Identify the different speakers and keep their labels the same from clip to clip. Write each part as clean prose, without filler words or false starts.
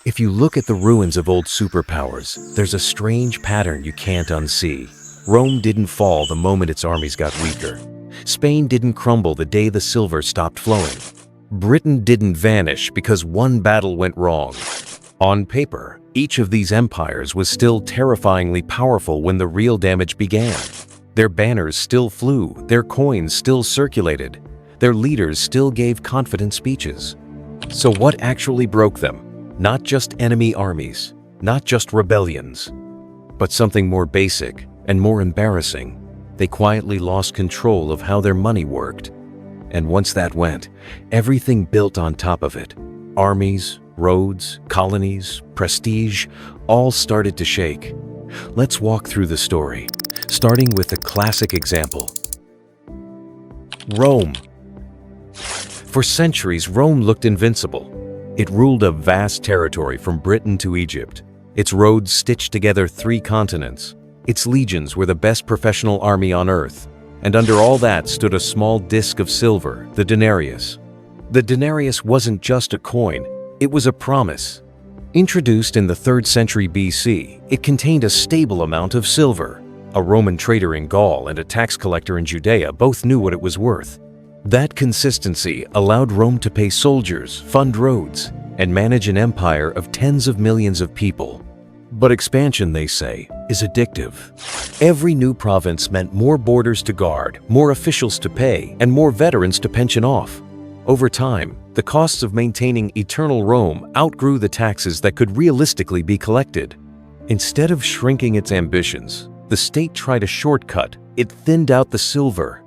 Speaker 1: If you look at the ruins of old superpowers, there's a strange pattern you can't unsee. Rome didn't fall the moment its armies got weaker. Spain didn't crumble the day the silver stopped flowing. Britain didn't vanish because one battle went wrong. On paper, each of these empires was still terrifyingly powerful when the real damage began. Their banners still flew, their coins still circulated, their leaders still gave confident speeches. So what actually broke them? Not just enemy armies, not just rebellions, but something more basic and more embarrassing. They quietly lost control of how their money worked. And once that went, everything built on top of it. Armies, roads, colonies, prestige, all started to shake. Let's walk through the story, starting with a classic example. Rome. For centuries, Rome looked invincible. It ruled a vast territory from Britain to Egypt. Its roads stitched together 3 continents. Its legions were the best professional army on earth. And under all that stood a small disk of silver, the denarius. The denarius wasn't just a coin, it was a promise. Introduced in the 3rd century BC, it contained a stable amount of silver. A Roman trader in Gaul and a tax collector in Judea both knew what it was worth. That consistency allowed Rome to pay soldiers, fund roads, and manage an empire of tens of millions of people. But expansion, they say, is addictive. Every new province meant more borders to guard, more officials to pay, and more veterans to pension off. Over time, the costs of maintaining eternal Rome outgrew the taxes that could realistically be collected. Instead of shrinking its ambitions, the state tried a shortcut. It thinned out the silver.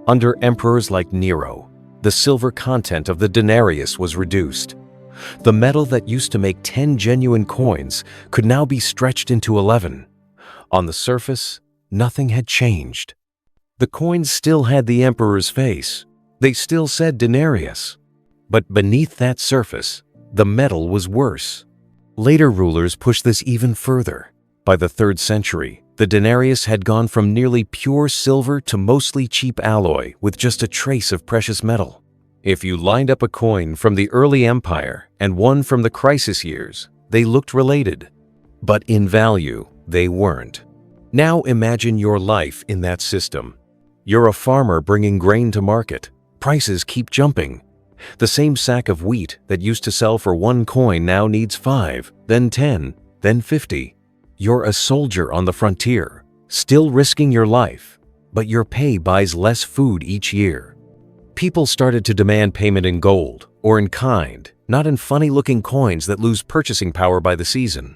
Speaker 1: Under emperors like Nero, the silver content of the denarius was reduced. The metal that used to make 10 genuine coins could now be stretched into 11. On the surface, nothing had changed. The coins still had the emperor's face. They still said denarius. But beneath that surface, the metal was worse. Later rulers pushed this even further. By the 3rd century, the denarius had gone from nearly pure silver to mostly cheap alloy with just a trace of precious metal. If you lined up a coin from the early empire and one from the crisis years, they looked related. But in value, they weren't. Now imagine your life in that system. You're a farmer bringing grain to market. Prices keep jumping. The same sack of wheat that used to sell for 1 coin now needs 5, then 10, then 50. You're a soldier on the frontier, still risking your life, but your pay buys less food each year. People started to demand payment in gold or in kind, not in funny-looking coins that lose purchasing power by the season.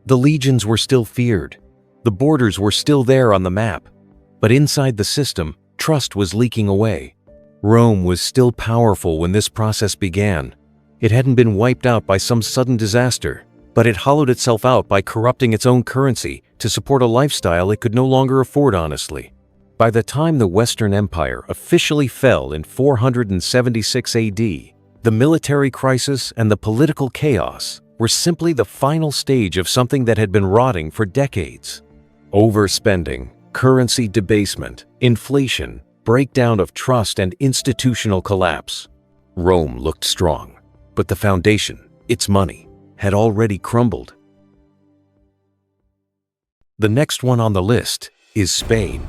Speaker 1: The legions were still feared. The borders were still there on the map. But inside the system, trust was leaking away. Rome was still powerful when this process began. It hadn't been wiped out by some sudden disaster, but it hollowed itself out by corrupting its own currency to support a lifestyle it could no longer afford honestly. By the time the Western Empire officially fell in 476 AD, the military crisis and the political chaos were simply the final stage of something that had been rotting for decades. Overspending, currency debasement, inflation, breakdown of trust, and institutional collapse. Rome looked strong, but the foundation, its money, had already crumbled. The next one on the list is Spain.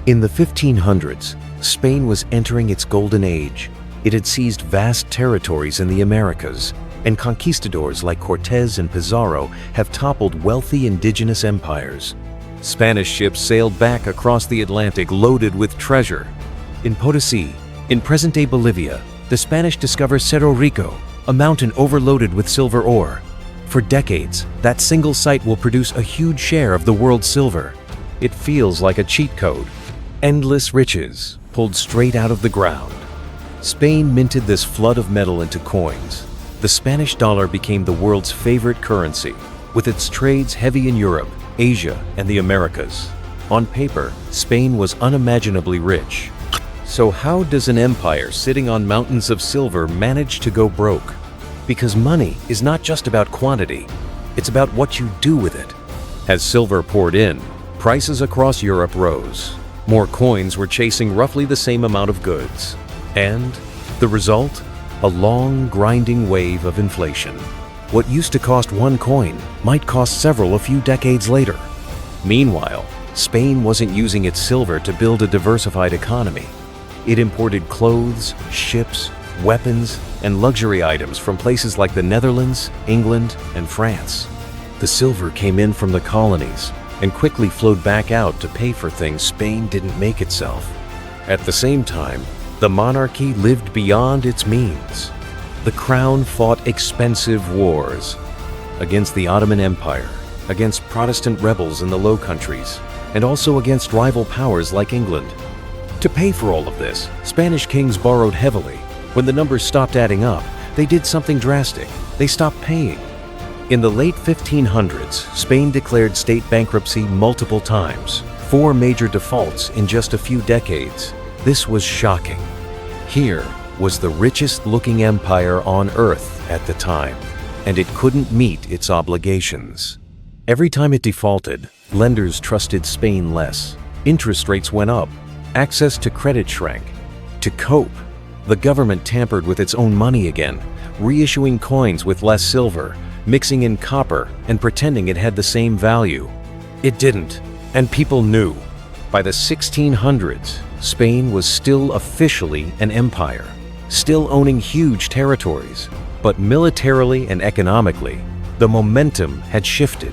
Speaker 1: In the 1500s, Spain was entering its golden age. It had seized vast territories in the Americas, and conquistadors like Cortés and Pizarro have toppled wealthy indigenous empires. Spanish ships sailed back across the Atlantic loaded with treasure. In Potosí, in present-day Bolivia, the Spanish discover Cerro Rico, a mountain overloaded with silver ore. For decades, that single site will produce a huge share of the world's silver. It feels like a cheat code. Endless riches pulled straight out of the ground. Spain minted this flood of metal into coins. The Spanish dollar became the world's favorite currency, with its trades heavy in Europe, Asia, and the Americas. On paper, Spain was unimaginably rich. So how does an empire sitting on mountains of silver manage to go broke? Because money is not just about quantity, it's about what you do with it. As silver poured in, prices across Europe rose. More coins were chasing roughly the same amount of goods. And the result? a long, grinding wave of inflation. What used to cost one coin might cost several a few decades later. Meanwhile, Spain wasn't using its silver to build a diversified economy. It imported clothes, ships, weapons, and luxury items from places like the Netherlands, England, and France. The silver came in from the colonies and quickly flowed back out to pay for things Spain didn't make itself. At the same time, the monarchy lived beyond its means. The crown fought expensive wars against the Ottoman Empire, against Protestant rebels in the Low Countries, and also against rival powers like England. To pay for all of this, Spanish kings borrowed heavily. When the numbers stopped adding up, they did something drastic. They stopped paying. In the late 1500s, Spain declared state bankruptcy multiple times, 4 major defaults in just a few decades. This was shocking. Here was the richest-looking empire on Earth at the time, and it couldn't meet its obligations. Every time it defaulted, lenders trusted Spain less. Interest rates went up. Access to credit shrank. To cope, the government tampered with its own money again, reissuing coins with less silver, mixing in copper, and pretending it had the same value. It didn't, and people knew. By the 1600s, Spain was still officially an empire, still owning huge territories, but militarily and economically, the momentum had shifted.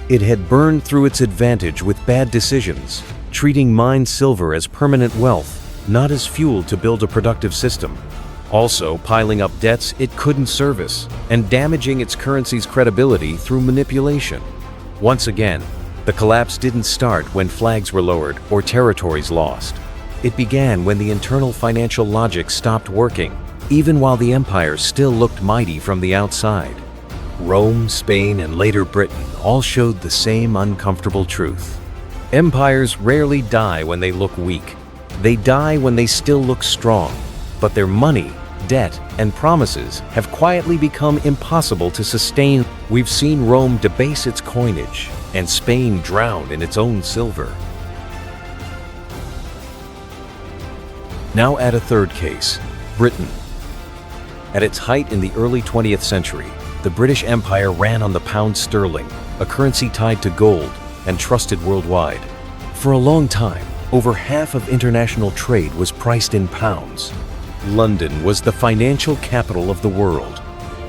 Speaker 1: It had burned through its advantage with bad decisions, treating mined silver as permanent wealth, not as fuel to build a productive system. Also piling up debts it couldn't service, and damaging its currency's credibility through manipulation. Once again, the collapse didn't start when flags were lowered or territories lost. It began when the internal financial logic stopped working, even while the empire still looked mighty from the outside. Rome, Spain, and later Britain all showed the same uncomfortable truth. Empires rarely die when they look weak. They die when they still look strong. But their money, debt, and promises have quietly become impossible to sustain. We've seen Rome debase its coinage, and Spain drown in its own silver. Now add a third case, Britain. At its height in the early 20th century, the British Empire ran on the pound sterling, a currency tied to gold and trusted worldwide. For a long time, over half of international trade was priced in pounds. London was the financial capital of the world.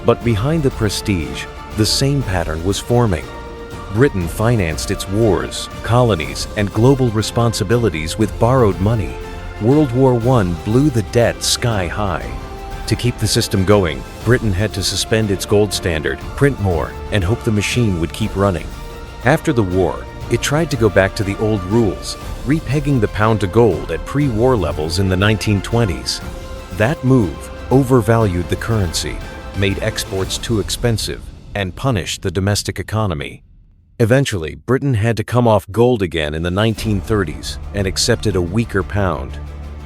Speaker 1: But behind the prestige, the same pattern was forming. Britain financed its wars, colonies, and global responsibilities with borrowed money. World War I blew the debt sky high. To keep the system going, Britain had to suspend its gold standard, print more, and hope the machine would keep running. After the war, it tried to go back to the old rules, repegging the pound to gold at pre-war levels in the 1920s. That move overvalued the currency, made exports too expensive, and punished the domestic economy. Eventually, Britain had to come off gold again in the 1930s and accepted a weaker pound.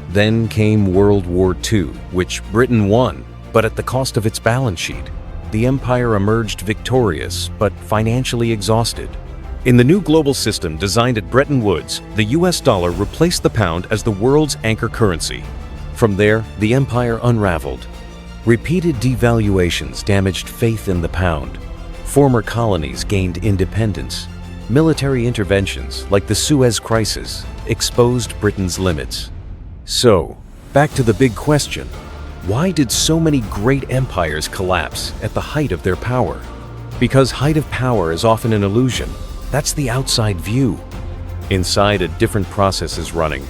Speaker 1: Then came World War II, which Britain won, but at the cost of its balance sheet. The empire emerged victorious, but financially exhausted. In the new global system designed at Bretton Woods, the US dollar replaced the pound as the world's anchor currency. From there, the empire unraveled. Repeated devaluations damaged faith in the pound. Former colonies gained independence. Military interventions, like the Suez Crisis, exposed Britain's limits. So, back to the big question. Why did so many great empires collapse at the height of their power? Because height of power is often an illusion. That's the outside view. Inside, a different process is running.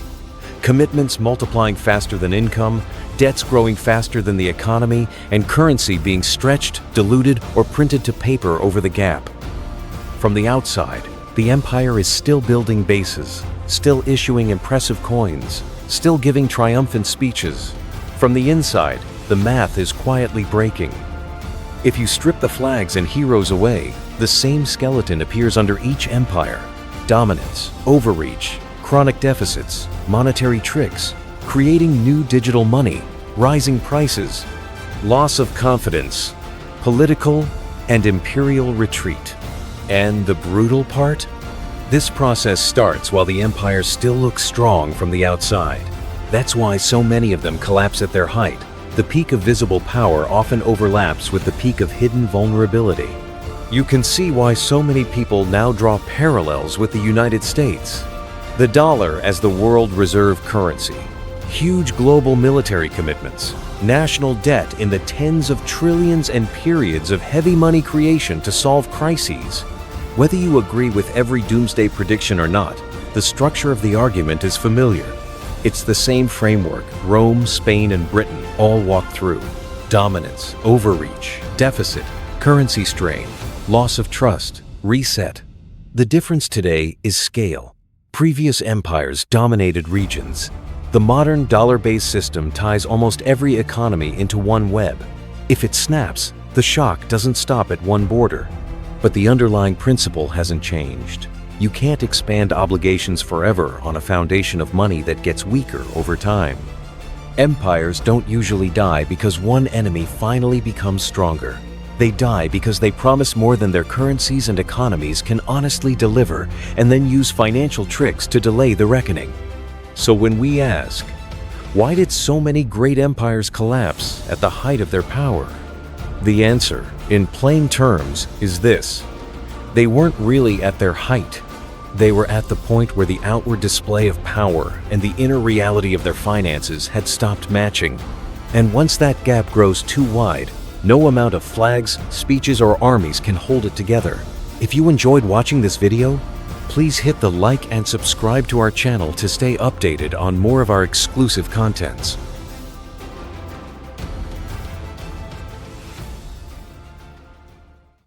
Speaker 1: Commitments multiplying faster than income, debts growing faster than the economy, and currency being stretched, diluted, or printed to paper over the gap. From the outside, the empire is still building bases, still issuing impressive coins, still giving triumphant speeches. From the inside, the math is quietly breaking. If you strip the flags and heroes away, the same skeleton appears under each empire. Dominance, overreach, chronic deficits, monetary tricks, creating new digital money, rising prices, loss of confidence, political and imperial retreat. And the brutal part? This process starts while the empire still looks strong from the outside. That's why so many of them collapse at their height. The peak of visible power often overlaps with the peak of hidden vulnerability. You can see why so many people now draw parallels with the United States. The dollar as the world reserve currency, huge global military commitments, national debt in the tens of trillions and periods of heavy money creation to solve crises. Whether you agree with every doomsday prediction or not, the structure of the argument is familiar. It's the same framework Rome, Spain, and Britain all walked through. Dominance, overreach, deficit, currency strain, loss of trust, reset. The difference today is scale. Previous empires dominated regions. The modern dollar-based system ties almost every economy into one web. If it snaps, the shock doesn't stop at one border. But the underlying principle hasn't changed. You can't expand obligations forever on a foundation of money that gets weaker over time. Empires don't usually die because one enemy finally becomes stronger. They die because they promise more than their currencies and economies can honestly deliver and then use financial tricks to delay the reckoning. So when we ask, why did so many great empires collapse at the height of their power? The answer, in plain terms, is this. They weren't really at their height. They were at the point where the outward display of power and the inner reality of their finances had stopped matching. And once that gap grows too wide, no amount of flags, speeches, or armies can hold it together. If you enjoyed watching this video, please hit the like and subscribe to our channel to stay updated on more of our exclusive contents.